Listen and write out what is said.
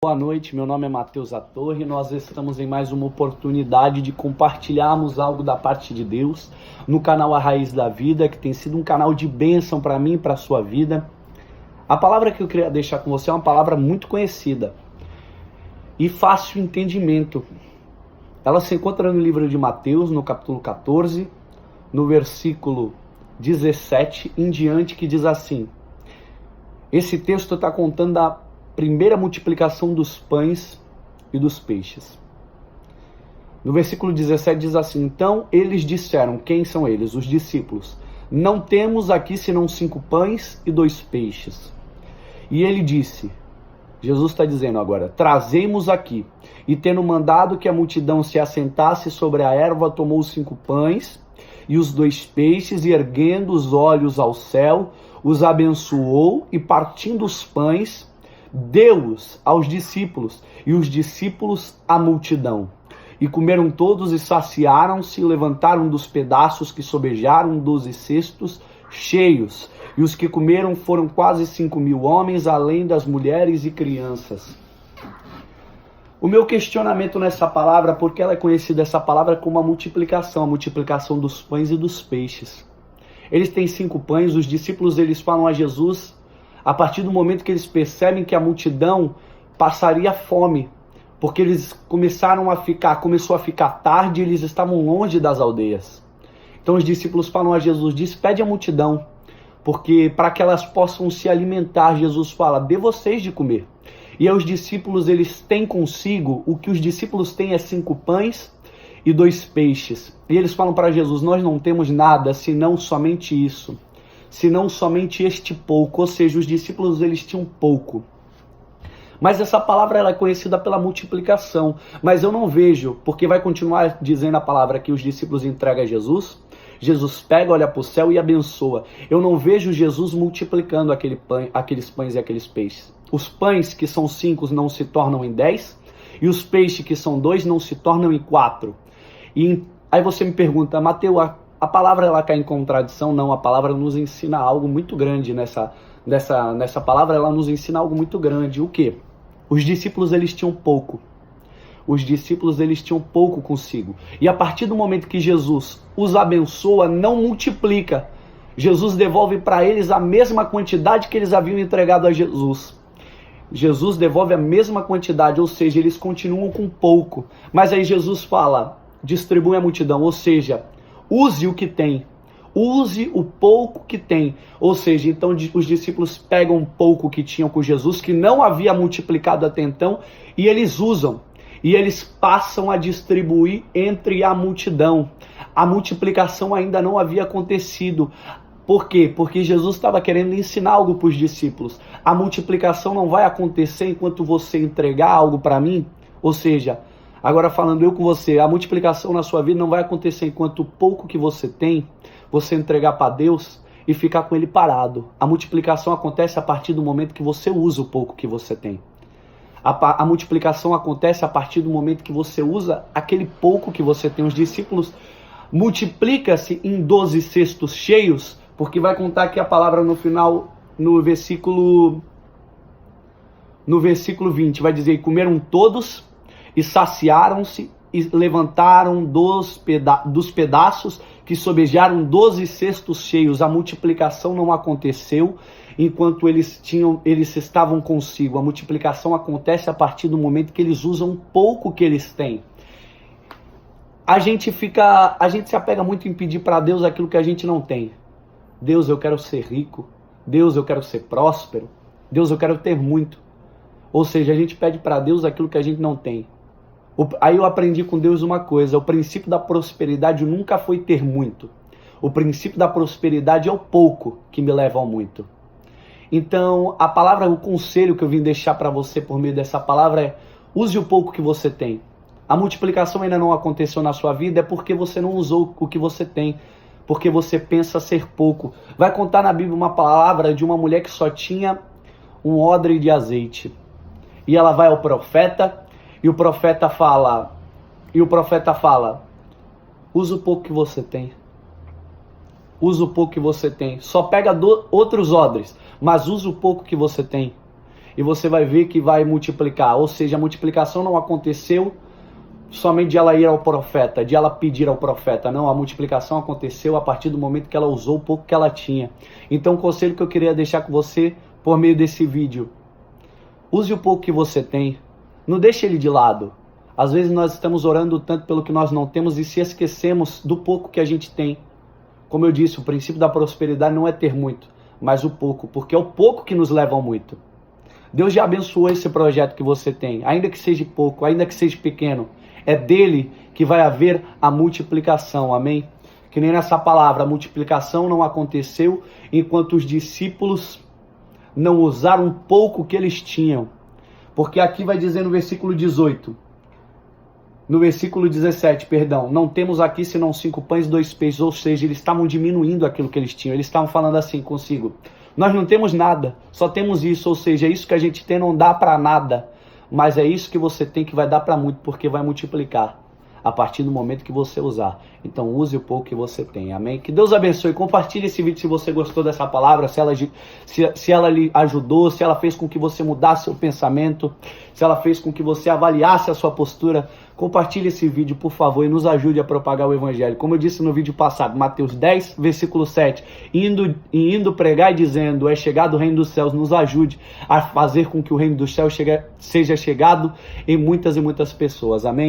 Boa noite, meu nome é Matheus Atorre e nós estamos em mais uma oportunidade de compartilharmos algo da parte de Deus no canal A Raiz da Vida, que tem sido um canal de bênção para mim e para a sua vida. A palavra que eu queria deixar com você é uma palavra muito conhecida e fácil entendimento. Ela se encontra no livro de Mateus, no capítulo 14, no versículo 17 em diante, que diz assim. Esse texto está contando da primeira multiplicação dos pães e dos peixes. No versículo 17 diz assim: então eles disseram, quem são eles? Os discípulos. Não temos aqui senão 5 pães e 2 peixes. E ele disse, Jesus está dizendo agora, trazemos aqui. E tendo mandado que a multidão se assentasse sobre a erva, tomou os 5 pães e os 2 peixes, e erguendo os olhos ao céu, os abençoou, e partindo os pães, deu-os aos discípulos, e os discípulos à multidão. E comeram todos e saciaram-se, e levantaram dos pedaços que sobejaram 12 cestos cheios. E os que comeram foram quase 5.000 homens, além das mulheres e crianças. O meu questionamento nessa palavra, porque ela é conhecida essa palavra como a multiplicação dos pães e dos peixes. Eles têm 5 pães, os discípulos eles falam a Jesus a partir do momento que eles percebem que a multidão passaria fome, porque eles começou a ficar tarde e eles estavam longe das aldeias. Então os discípulos falam a Jesus, despede a multidão, porque para que elas possam se alimentar, Jesus fala, dê vocês de comer. E aí os discípulos eles têm consigo, o que os discípulos têm é 5 pães e 2 peixes. E eles falam para Jesus, nós não temos nada senão somente isso. Senão somente este pouco, ou seja, os discípulos eles tinham pouco. Mas essa palavra ela é conhecida pela multiplicação, mas eu não vejo, porque vai continuar dizendo a palavra que os discípulos entregam a Jesus, Jesus pega, olha para o céu e abençoa. Eu não vejo Jesus multiplicando aqueles pães e aqueles peixes. Os pães que são 5 não se tornam em 10, e os peixes que são 2 não se tornam em 4. E aí você me pergunta, Mateus, a palavra ela cai em contradição? Não, a palavra nos ensina algo muito grande nessa palavra, ela nos ensina algo muito grande. O quê? Os discípulos eles tinham pouco. Os discípulos eles tinham pouco consigo. E a partir do momento que Jesus os abençoa, não multiplica. Jesus devolve para eles a mesma quantidade que eles haviam entregado a Jesus. Jesus devolve a mesma quantidade, ou seja, eles continuam com pouco. Mas aí Jesus fala, distribui a multidão, ou seja, use o que tem, use o pouco que tem. Ou seja, então os discípulos pegam um pouco que tinham com Jesus, que não havia multiplicado até então, e eles usam, e eles passam a distribuir entre a multidão. A multiplicação ainda não havia acontecido. Por quê? Porque Jesus estava querendo ensinar algo para os discípulos. A multiplicação não vai acontecer enquanto você entregar algo para mim, ou seja, agora falando eu com você, a multiplicação na sua vida não vai acontecer enquanto o pouco que você tem, você entregar para Deus e ficar com ele parado. A multiplicação acontece a partir do momento que você usa o pouco que você tem. A multiplicação acontece a partir do momento que você usa aquele pouco que você tem. Os discípulos multiplica-se em 12 cestos cheios, porque vai contar aqui a palavra no final, no versículo 20, vai dizer, comeram todos e saciaram-se e levantaram dos pedaços que sobejaram 12 cestos cheios. A multiplicação não aconteceu enquanto eles estavam consigo. A multiplicação acontece a partir do momento que eles usam pouco que eles têm. A gente se apega muito em pedir para Deus aquilo que a gente não tem. Deus, eu quero ser rico. Deus, eu quero ser próspero. Deus, eu quero ter muito. Ou seja, a gente pede para Deus aquilo que a gente não tem. Aí eu aprendi com Deus uma coisa, o princípio da prosperidade nunca foi ter muito. O princípio da prosperidade é o pouco que me leva ao muito. Então, a palavra, o conselho que eu vim deixar para você por meio dessa palavra é, use o pouco que você tem. A multiplicação ainda não aconteceu na sua vida, é porque você não usou o que você tem, porque você pensa ser pouco. Vai contar na Bíblia uma palavra de uma mulher que só tinha um odre de azeite. E ela vai ao profeta, e o profeta fala, usa o pouco que você tem. Usa o pouco que você tem. Só pega outros odres, mas usa o pouco que você tem. e você vai ver que vai multiplicar. Ou seja, a multiplicação não aconteceu somente de ela ir ao profeta, de ela pedir ao profeta. Não, a multiplicação aconteceu a partir do momento que ela usou o pouco que ela tinha. Então o conselho que eu queria deixar com você por meio desse vídeo: use o pouco que você tem, não deixe ele de lado. Às vezes nós estamos orando tanto pelo que nós não temos e se esquecemos do pouco que a gente tem. Como eu disse, o princípio da prosperidade não é ter muito, mas o pouco, porque é o pouco que nos leva ao muito. Deus já abençoou esse projeto que você tem, ainda que seja pouco, ainda que seja pequeno. É dele que vai haver a multiplicação, amém? Que nem nessa palavra, a multiplicação não aconteceu enquanto os discípulos não usaram um pouco que eles tinham. Porque aqui vai dizer no versículo 18, no versículo 17, perdão, não temos aqui senão 5 pães e 2 peixes, ou seja, eles estavam diminuindo aquilo que eles tinham, eles estavam falando assim consigo: nós não temos nada, só temos isso, ou seja, isso que a gente tem não dá para nada, mas é isso que você tem que vai dar para muito, porque vai multiplicar a partir do momento que você usar. Então use o pouco que você tem, amém? Que Deus abençoe. Compartilhe esse vídeo se você gostou dessa palavra, se ela lhe ajudou, se ela fez com que você mudasse seu pensamento, se ela fez com que você avaliasse a sua postura. Compartilhe esse vídeo, por favor, e nos ajude a propagar o evangelho. Como eu disse no vídeo passado, Mateus 10, versículo 7, indo pregar e dizendo: é chegado o reino dos céus, nos ajude a fazer com que o reino dos céus seja chegado em muitas e muitas pessoas, amém?